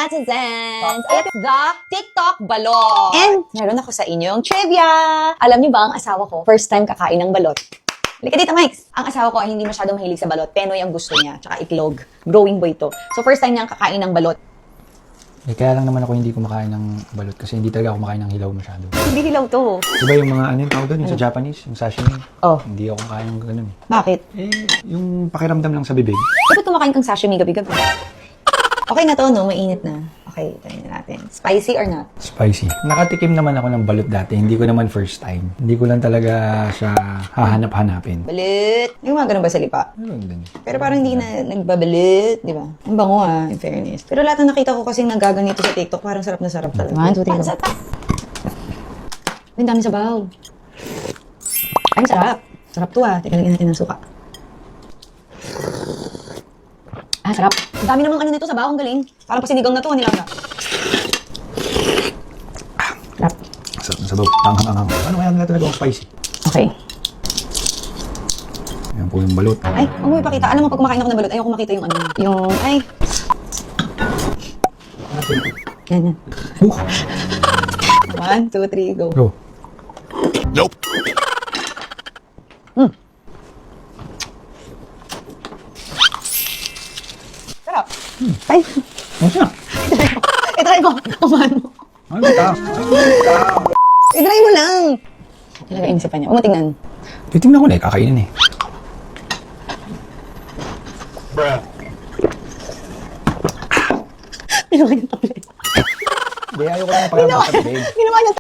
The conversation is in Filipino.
netizens! It's the TikTok balot! And meron ako sa inyong trivia! Alam niyo ba ang asawa ko, first time kakain ng balot? Halika dito, Mike! Ang asawa ko ay hindi masyadong mahilig sa balot. Penoy ang gusto niya, tsaka itlog. Growing boy to. So first time niyang kakain ng balot. Eh, kaya lang naman ako hindi kumakain ng balot kasi hindi talaga ako kumakain ng hilaw masyado. Hindi hilaw to. Diba yung mga ano yung tawag doon, yung sa Japanese, yung sashimi? Oh. Hindi ako kumakain ng ganun. Bakit? Eh, yung pakiramdam lang sa bibig. Bakit kumakain kang sashimi gabi-gabi? Okay na to, no? Mainit na. Okay, try na natin. Spicy or not? Spicy. Nakatikim naman ako ng balot dati. Hindi ko naman first time. Hindi ko lang talaga siya hahanap-hanapin. Balut! Yung mga ganun ba sa lipa? Meron din. Pero parang hindi na nagbabalut, di ba? Ang bango in fairness. Pero lahat na nakita ko kasing nagaganito sa TikTok, parang sarap na sarap talaga. 1, 2, 3, go. Ang dami sabaw. Ay, sarap. Sarap to Teka, lagyan natin ng suka. Ah, sarap. Ang dami namang ano nito, sabaw. Ang galing. Parang pasinigang na to, nilaga. Sarap. Sarap na sabaw. Tanghang-anghang. Ano kaya nila talaga ang spicy? Okay. Ayan po yung balot. Ay, huwag mo ipakita. Alam mo, pag kumakain ako ng balot, ayoko makita yung ano. Ay. Yan, yan. 1, 2, 3, go. Go. Nope. Sarap. Ay. Ano siya? I-try mo. Kumain mo. Ano ito? I-try mo lang. Talaga inisipan niya. Huwag mo tingnan. Titingnan ko na kakainin Bruh. Ginawa niya tablet. Hindi, ayaw ko lang pakiramdam sa bibig. Ginawa niya